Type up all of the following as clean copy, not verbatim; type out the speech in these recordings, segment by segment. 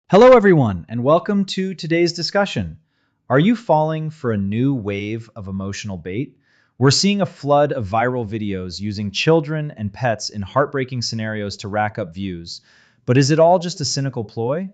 Hello, everyone, and welcome to today's discussion. Are you falling for a new wave of emotional bait? We're seeing a flood of viral videos using children and pets in heartbreaking scenarios to rack up views. But is it all just a cynical ploy?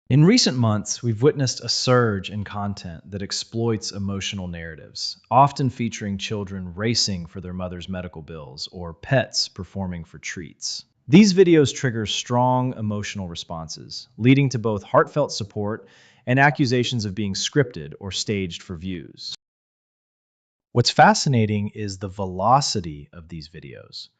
In recent months, we've witnessed a surge in content that exploits emotional narratives, often featuring children racing for their mother's medical bills or pets performing for treats. These videos trigger strong emotional responses, leading to both heartfelt support and accusations of being scripted or staged for views. What's fascinating is the velocity of these videos.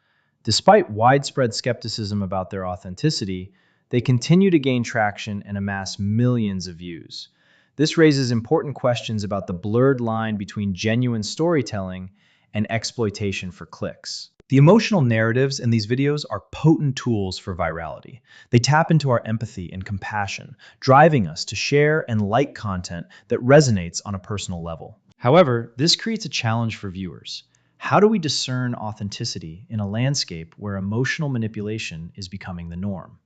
Despite widespread skepticism about their authenticity, they continue to gain traction and amass millions of views. This raises important questions about the blurred line between genuine storytelling and exploitation for clicks. The emotional narratives in these videos are potent tools for virality. They tap into our empathy and compassion, driving us to share and like content that resonates on a personal level. However, this creates a challenge for viewers. How do we discern authenticity in a landscape where emotional manipulation is becoming the norm?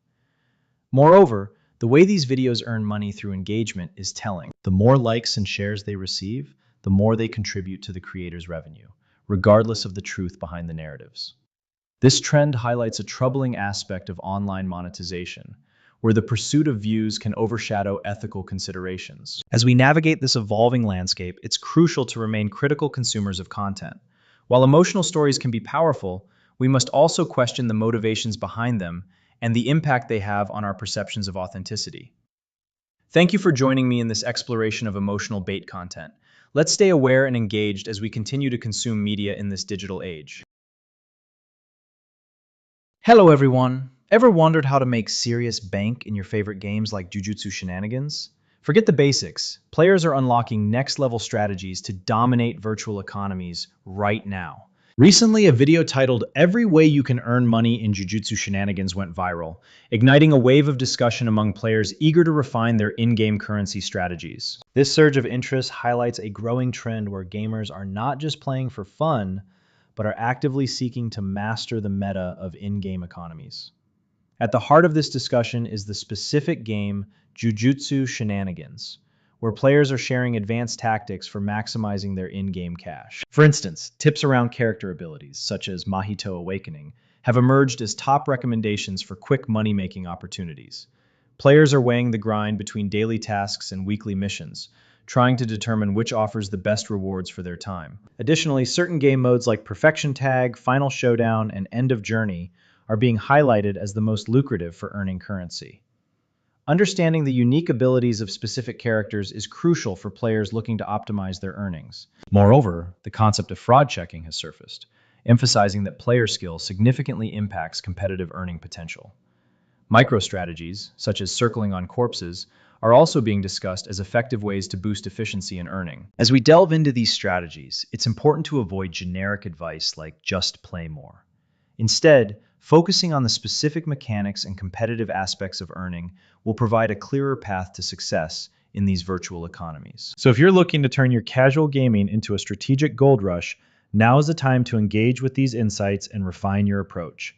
Moreover, the way these videos earn money through engagement is telling. The more likes and shares they receive, the more they contribute to the creator's revenue, regardless of the truth behind the narratives. This trend highlights a troubling aspect of online monetization, where the pursuit of views can overshadow ethical considerations. As we navigate this evolving landscape, it's crucial to remain critical consumers of content. While emotional stories can be powerful, we must also question the motivations behind them and the impact they have on our perceptions of authenticity. Thank you for joining me in this exploration of emotional bait content. Let's stay aware and engaged as we continue to consume media in this digital age. Hello, everyone. Ever wondered how to make serious bank in your favorite games like Jujutsu Shenanigans? Forget the basics. Players are unlocking next-level strategies to dominate virtual economies right now. Recently, a video titled "Every Way You Can Earn Money in Jujutsu Shenanigans" went viral, igniting a wave of discussion among players eager to refine their in-game currency strategies. This surge of interest highlights a growing trend where gamers are not just playing for fun, but are actively seeking to master the meta of in-game economies. At the heart of this discussion is the specific game Jujutsu Shenanigans, where players are sharing advanced tactics for maximizing their in-game cash. For instance, tips around character abilities, such as Mahito Awakening, have emerged as top recommendations for quick money-making opportunities. Players are weighing the grind between daily tasks and weekly missions, trying to determine which offers the best rewards for their time. Additionally, certain game modes like Perfection Tag, Final Showdown, and End of Journey are being highlighted as the most lucrative for earning currency. Understanding the unique abilities of specific characters is crucial for players looking to optimize their earnings. Moreover, the concept of fraud checking has surfaced, emphasizing that player skill significantly impacts competitive earning potential. Micro-strategies, such as circling on corpses, are also being discussed as effective ways to boost efficiency in earning. As we delve into these strategies, it's important to avoid generic advice like just play more. Instead, focusing on the specific mechanics and competitive aspects of earning will provide a clearer path to success in these virtual economies. So if you're looking to turn your casual gaming into a strategic gold rush, now is the time to engage with these insights and refine your approach.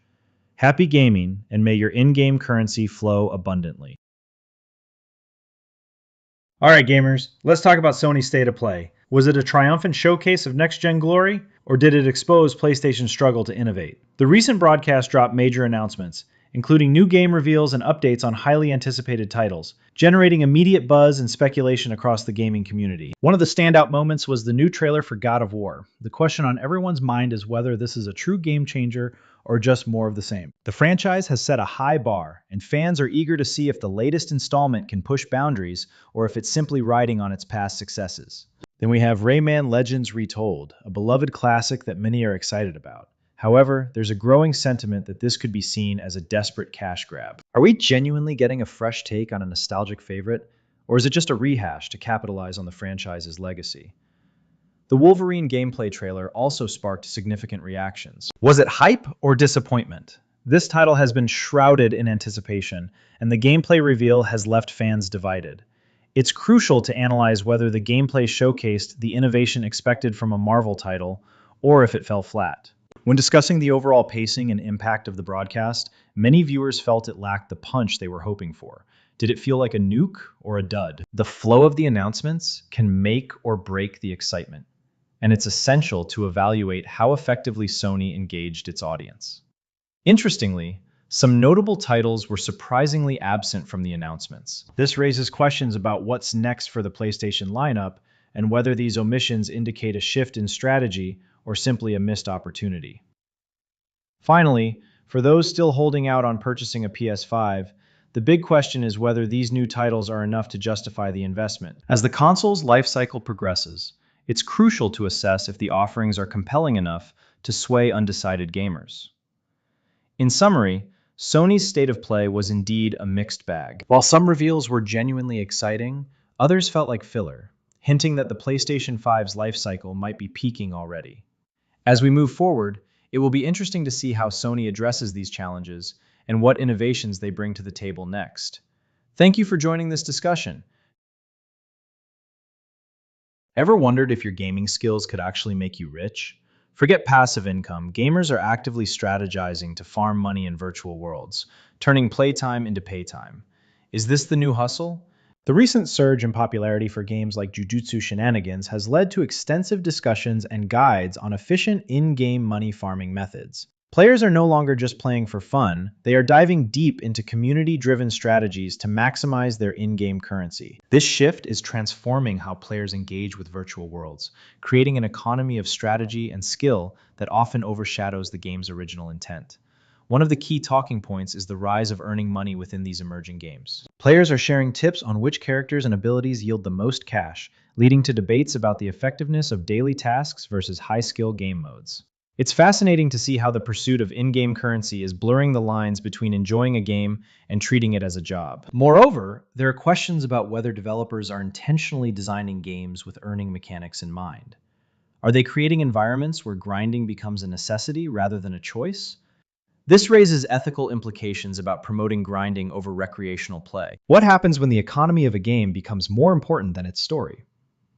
Happy gaming, and may your in-game currency flow abundantly. All right, gamers, let's talk about Sony's State of Play. Was it a triumphant showcase of next-gen glory, or did it expose PlayStation's struggle to innovate? The recent broadcast dropped major announcements, including new game reveals and updates on highly anticipated titles, generating immediate buzz and speculation across the gaming community. One of the standout moments was the new trailer for God of War. The question on everyone's mind is whether this is a true game changer or just more of the same. The franchise has set a high bar, and fans are eager to see if the latest installment can push boundaries or if it's simply riding on its past successes. Then we have Rayman Legends Retold, a beloved classic that many are excited about. However, there's a growing sentiment that this could be seen as a desperate cash grab. Are we genuinely getting a fresh take on a nostalgic favorite, or is it just a rehash to capitalize on the franchise's legacy? The Wolverine gameplay trailer also sparked significant reactions. Was it hype or disappointment? This title has been shrouded in anticipation, and the gameplay reveal has left fans divided. It's crucial to analyze whether the gameplay showcased the innovation expected from a Marvel title, or if it fell flat. When discussing the overall pacing and impact of the broadcast, many viewers felt it lacked the punch they were hoping for. Did it feel like a nuke or a dud? The flow of the announcements can make or break the excitement, and it's essential to evaluate how effectively Sony engaged its audience. Interestingly, some notable titles were surprisingly absent from the announcements. This raises questions about what's next for the PlayStation lineup and whether these omissions indicate a shift in strategy or simply a missed opportunity. Finally, for those still holding out on purchasing a PS5, the big question is whether these new titles are enough to justify the investment. As the console's life cycle progresses, it's crucial to assess if the offerings are compelling enough to sway undecided gamers. In summary, Sony's state of play was indeed a mixed bag. While some reveals were genuinely exciting, others felt like filler, hinting that the PlayStation 5's life cycle might be peaking already. As we move forward, it will be interesting to see how Sony addresses these challenges and what innovations they bring to the table next. Thank you for joining this discussion. Ever wondered if your gaming skills could actually make you rich? Forget passive income. Gamers are actively strategizing to farm money in virtual worlds, turning playtime into paytime. Is this the new hustle? The recent surge in popularity for games like Jujutsu Shenanigans has led to extensive discussions and guides on efficient in-game money farming methods. Players are no longer just playing for fun, they are diving deep into community-driven strategies to maximize their in-game currency. This shift is transforming how players engage with virtual worlds, creating an economy of strategy and skill that often overshadows the game's original intent. One of the key talking points is the rise of earning money within these emerging games. Players are sharing tips on which characters and abilities yield the most cash, leading to debates about the effectiveness of daily tasks versus high-skill game modes. It's fascinating to see how the pursuit of in-game currency is blurring the lines between enjoying a game and treating it as a job. Moreover, there are questions about whether developers are intentionally designing games with earning mechanics in mind. Are they creating environments where grinding becomes a necessity rather than a choice? This raises ethical implications about promoting grinding over recreational play. What happens when the economy of a game becomes more important than its story?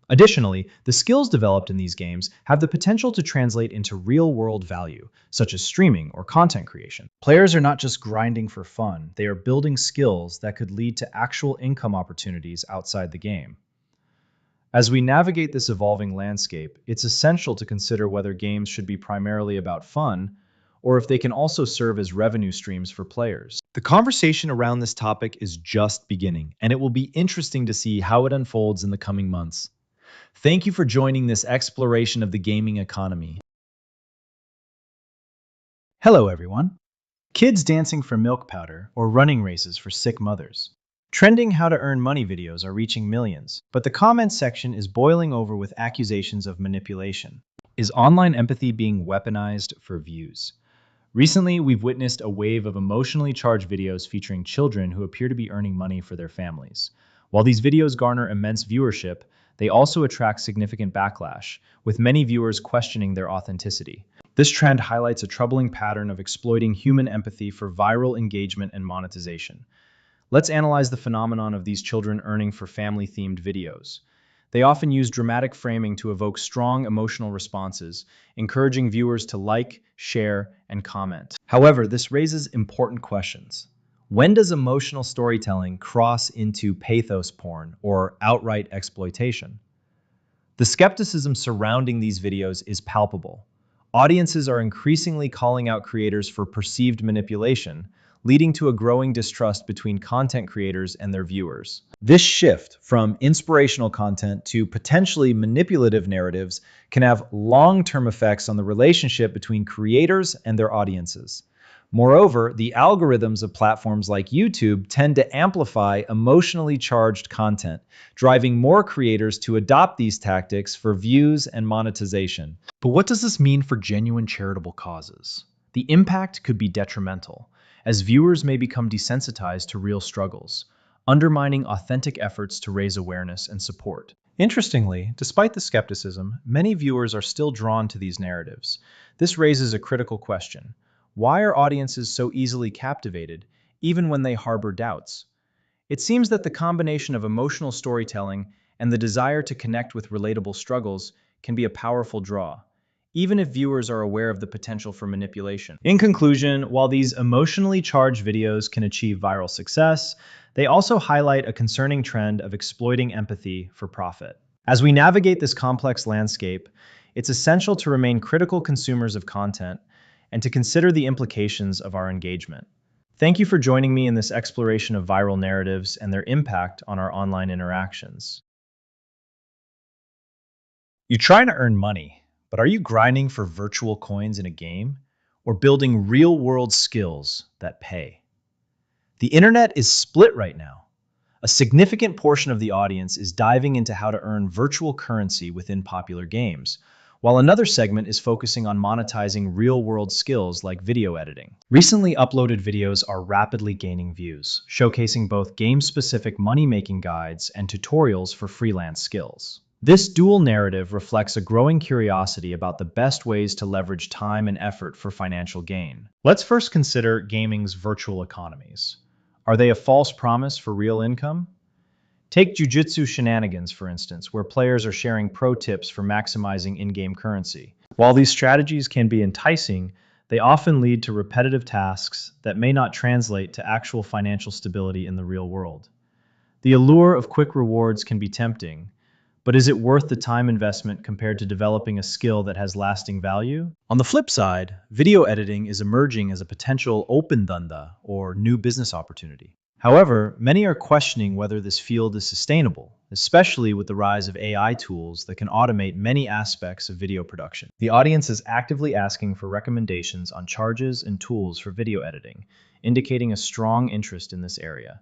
Additionally, the skills developed in these games have the potential to translate into real-world value, such as streaming or content creation. Players are not just grinding for fun, they are building skills that could lead to actual income opportunities outside the game. As we navigate this evolving landscape, it's essential to consider whether games should be primarily about fun, or if they can also serve as revenue streams for players. The conversation around this topic is just beginning, and it will be interesting to see how it unfolds in the coming months. Thank you for joining this exploration of the gaming economy. Hello, everyone. Kids dancing for milk powder or running races for sick mothers. Trending how to earn money videos are reaching millions, but the comments section is boiling over with accusations of manipulation. Is online empathy being weaponized for views? Recently, we've witnessed a wave of emotionally charged videos featuring children who appear to be earning money for their families. While these videos garner immense viewership, they also attract significant backlash, with many viewers questioning their authenticity. This trend highlights a troubling pattern of exploiting human empathy for viral engagement and monetization. Let's analyze the phenomenon of these children earning for family-themed videos. They often use dramatic framing to evoke strong emotional responses, encouraging viewers to like, share, and comment. However, this raises important questions. When does emotional storytelling cross into pathos porn or outright exploitation? The skepticism surrounding these videos is palpable. Audiences are increasingly calling out creators for perceived manipulation, leading to a growing distrust between content creators and their viewers. This shift from inspirational content to potentially manipulative narratives can have long-term effects on the relationship between creators and their audiences. Moreover, the algorithms of platforms like YouTube tend to amplify emotionally charged content, driving more creators to adopt these tactics for views and monetization. But what does this mean for genuine charitable causes? The impact could be detrimental, as viewers may become desensitized to real struggles, undermining authentic efforts to raise awareness and support. Interestingly, despite the skepticism, many viewers are still drawn to these narratives. This raises a critical question. Why are audiences so easily captivated, even when they harbor doubts? It seems that the combination of emotional storytelling and the desire to connect with relatable struggles can be a powerful draw. even if viewers are aware of the potential for manipulation. In conclusion, while these emotionally charged videos can achieve viral success, they also highlight a concerning trend of exploiting empathy for profit. As we navigate this complex landscape, it's essential to remain critical consumers of content and to consider the implications of our engagement. Thank you for joining me in this exploration of viral narratives and their impact on our online interactions. You try to earn money, but are you grinding for virtual coins in a game or building real-world skills that pay? The internet is split right now. A significant portion of the audience is diving into how to earn virtual currency within popular games, while another segment is focusing on monetizing real-world skills like video editing. Recently uploaded videos are rapidly gaining views, showcasing both game-specific money-making guides and tutorials for freelance skills. This dual narrative reflects a growing curiosity about the best ways to leverage time and effort for financial gain. Let's first consider gaming's virtual economies. Are they a false promise for real income? Take Jujutsu Shenanigans, for instance, where players are sharing pro tips for maximizing in-game currency. While these strategies can be enticing, they often lead to repetitive tasks that may not translate to actual financial stability in the real world. The allure of quick rewards can be tempting, but is it worth the time investment compared to developing a skill that has lasting value? On the flip side, video editing is emerging as a potential open danda, or new business opportunity. However, many are questioning whether this field is sustainable, especially with the rise of AI tools that can automate many aspects of video production. The audience is actively asking for recommendations on charges and tools for video editing, indicating a strong interest in this area.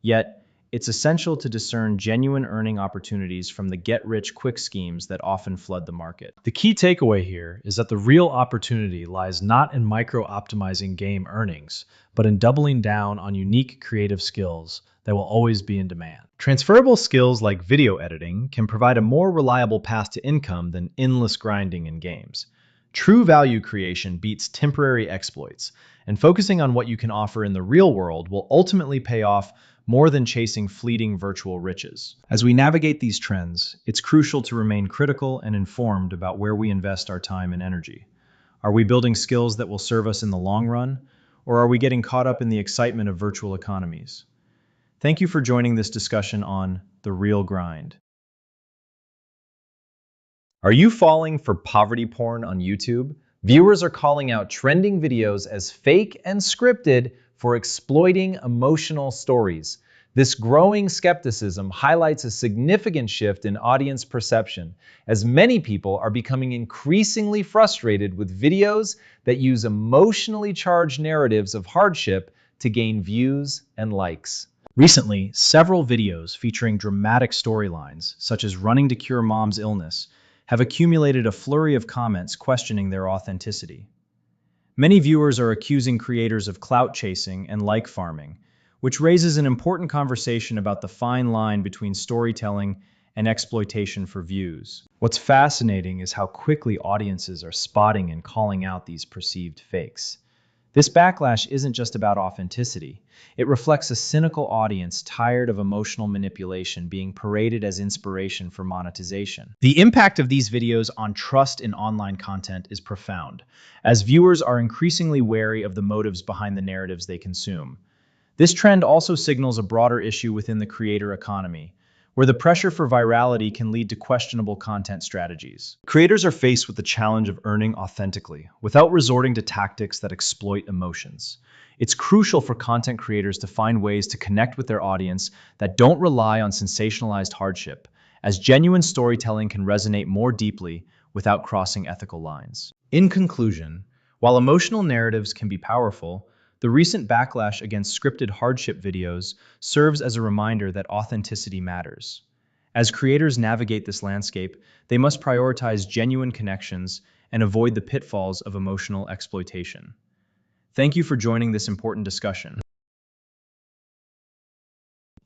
Yet, it's essential to discern genuine earning opportunities from the get-rich-quick schemes that often flood the market. The key takeaway here is that the real opportunity lies not in micro-optimizing game earnings, but in doubling down on unique creative skills that will always be in demand. Transferable skills like video editing can provide a more reliable path to income than endless grinding in games. True value creation beats temporary exploits, and focusing on what you can offer in the real world will ultimately pay off more than chasing fleeting virtual riches. As we navigate these trends, it's crucial to remain critical and informed about where we invest our time and energy. Are we building skills that will serve us in the long run, or are we getting caught up in the excitement of virtual economies? Thank you for joining this discussion on The Real Grind. Are you falling for poverty porn on YouTube? Viewers are calling out trending videos as fake and scripted for exploiting emotional stories. This growing skepticism highlights a significant shift in audience perception, as many people are becoming increasingly frustrated with videos that use emotionally charged narratives of hardship to gain views and likes. Recently, several videos featuring dramatic storylines, such as running to cure mom's illness, have accumulated a flurry of comments questioning their authenticity. Many viewers are accusing creators of clout chasing and like farming, which raises an important conversation about the fine line between storytelling and exploitation for views. What's fascinating is how quickly audiences are spotting and calling out these perceived fakes. This backlash isn't just about authenticity. It reflects a cynical audience tired of emotional manipulation being paraded as inspiration for monetization. The impact of these videos on trust in online content is profound, as viewers are increasingly wary of the motives behind the narratives they consume. This trend also signals a broader issue within the creator economy, where the pressure for virality can lead to questionable content strategies. Creators are faced with the challenge of earning authentically, without resorting to tactics that exploit emotions. It's crucial for content creators to find ways to connect with their audience that don't rely on sensationalized hardship, as genuine storytelling can resonate more deeply without crossing ethical lines. In conclusion, while emotional narratives can be powerful, the recent backlash against scripted hardship videos serves as a reminder that authenticity matters. As creators navigate this landscape, they must prioritize genuine connections and avoid the pitfalls of emotional exploitation. Thank you for joining this important discussion.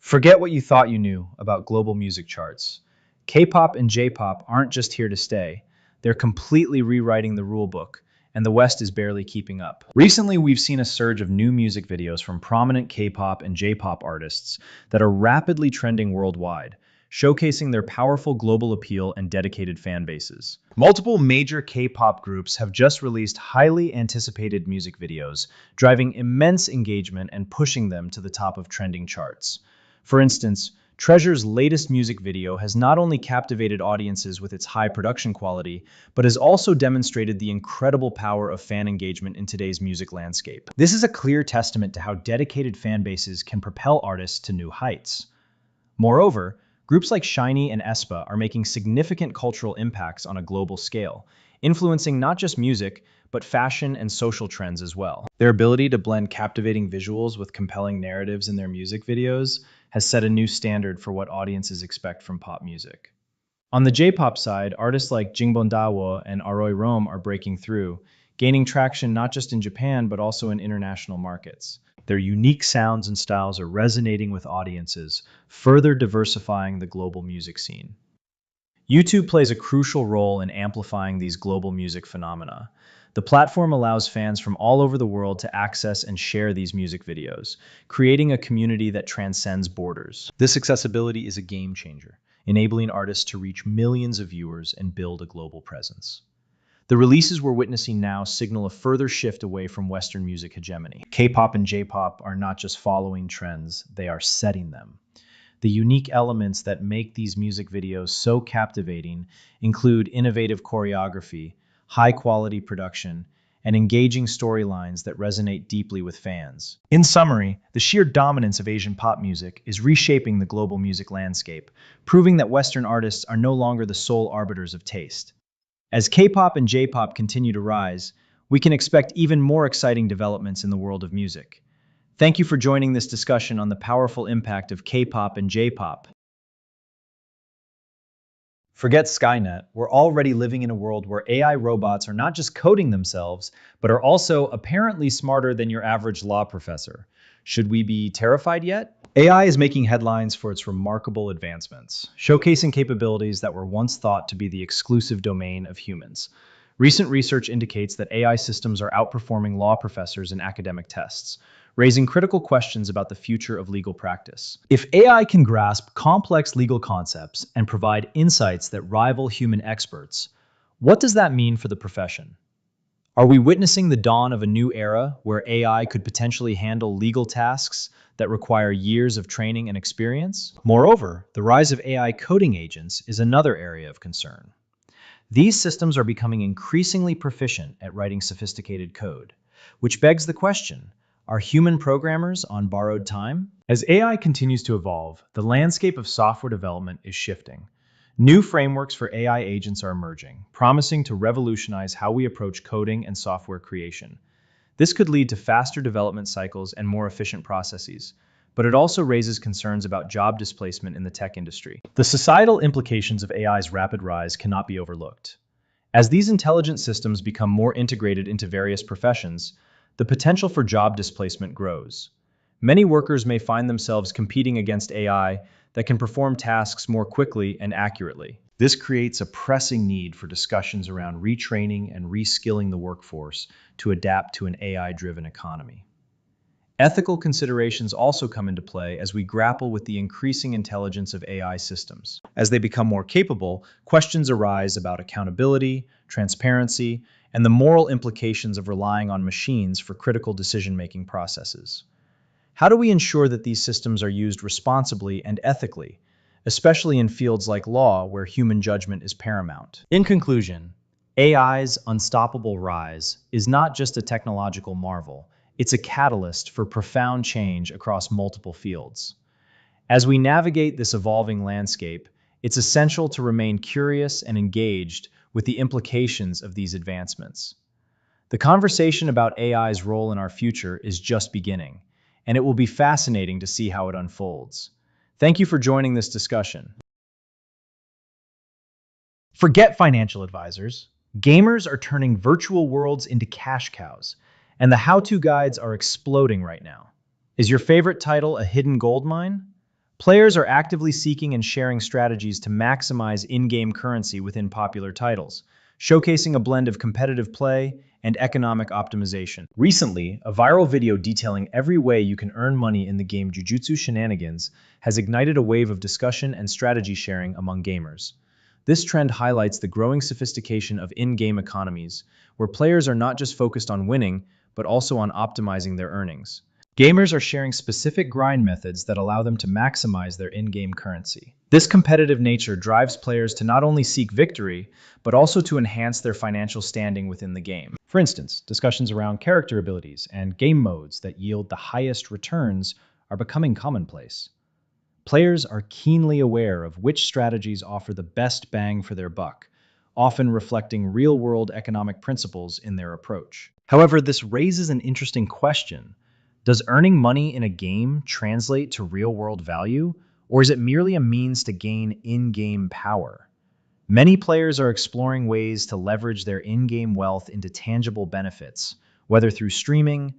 Forget what you thought you knew about global music charts. K-pop and J-pop aren't just here to stay. They're completely rewriting the rulebook, and the West is barely keeping up. Recently, we've seen a surge of new music videos from prominent K-pop and J-pop artists that are rapidly trending worldwide, showcasing their powerful global appeal and dedicated fan bases. Multiple major K-pop groups have just released highly anticipated music videos, driving immense engagement and pushing them to the top of trending charts. For instance, Treasure's latest music video has not only captivated audiences with its high production quality, but has also demonstrated the incredible power of fan engagement in today's music landscape. This is a clear testament to how dedicated fan bases can propel artists to new heights. Moreover, groups like SHINee and aespa are making significant cultural impacts on a global scale, influencing not just music, but fashion and social trends as well. Their ability to blend captivating visuals with compelling narratives in their music videos has set a new standard for what audiences expect from pop music. On the J-pop side, artists like Jingbon Dawo and Aroy Rome are breaking through, gaining traction not just in Japan but also in international markets. Their unique sounds and styles are resonating with audiences, further diversifying the global music scene. YouTube plays a crucial role in amplifying these global music phenomena. The platform allows fans from all over the world to access and share these music videos, creating a community that transcends borders. This accessibility is a game changer, enabling artists to reach millions of viewers and build a global presence. The releases we're witnessing now signal a further shift away from Western music hegemony. K-pop and J-pop are not just following trends, they are setting them. The unique elements that make these music videos so captivating include innovative choreography, high-quality production, and engaging storylines that resonate deeply with fans. In summary, the sheer dominance of Asian pop music is reshaping the global music landscape, proving that Western artists are no longer the sole arbiters of taste. As K-pop and J-pop continue to rise, we can expect even more exciting developments in the world of music. Thank you for joining this discussion on the powerful impact of K-pop and J-pop. Forget Skynet, we're already living in a world where AI robots are not just coding themselves, but are also apparently smarter than your average law professor. Should we be terrified yet? AI is making headlines for its remarkable advancements, showcasing capabilities that were once thought to be the exclusive domain of humans. Recent research indicates that AI systems are outperforming law professors in academic tests, raising critical questions about the future of legal practice. If AI can grasp complex legal concepts and provide insights that rival human experts, what does that mean for the profession? Are we witnessing the dawn of a new era where AI could potentially handle legal tasks that require years of training and experience? Moreover, the rise of AI coding agents is another area of concern. These systems are becoming increasingly proficient at writing sophisticated code, which begs the question, are human programmers on borrowed time? As AI continues to evolve, the landscape of software development is shifting. New frameworks for AI agents are emerging, promising to revolutionize how we approach coding and software creation. This could lead to faster development cycles and more efficient processes, but it also raises concerns about job displacement in the tech industry. The societal implications of AI's rapid rise cannot be overlooked. As these intelligent systems become more integrated into various professions, the potential for job displacement grows. Many workers may find themselves competing against AI that can perform tasks more quickly and accurately. This creates a pressing need for discussions around retraining and reskilling the workforce to adapt to an AI-driven economy. Ethical considerations also come into play as we grapple with the increasing intelligence of AI systems. As they become more capable, questions arise about accountability, transparency, and the moral implications of relying on machines for critical decision-making processes. How do we ensure that these systems are used responsibly and ethically, especially in fields like law where human judgment is paramount? In conclusion, AI's unstoppable rise is not just a technological marvel, it's a catalyst for profound change across multiple fields. As we navigate this evolving landscape, it's essential to remain curious and engaged with the implications of these advancements. The conversation about AI's role in our future is just beginning, and it will be fascinating to see how it unfolds. Thank you for joining this discussion. Forget financial advisors. Gamers are turning virtual worlds into cash cows, and the how-to guides are exploding right now. Is your favorite title a hidden gold mine? Players are actively seeking and sharing strategies to maximize in-game currency within popular titles, showcasing a blend of competitive play and economic optimization. Recently, a viral video detailing every way you can earn money in the game Jujutsu Shenanigans has ignited a wave of discussion and strategy sharing among gamers. This trend highlights the growing sophistication of in-game economies, where players are not just focused on winning, but also on optimizing their earnings. Gamers are sharing specific grind methods that allow them to maximize their in-game currency. This competitive nature drives players to not only seek victory, but also to enhance their financial standing within the game. For instance, discussions around character abilities and game modes that yield the highest returns are becoming commonplace. Players are keenly aware of which strategies offer the best bang for their buck, often reflecting real-world economic principles in their approach. However, this raises an interesting question. Does earning money in a game translate to real-world value, or is it merely a means to gain in-game power? Many players are exploring ways to leverage their in-game wealth into tangible benefits, whether through streaming,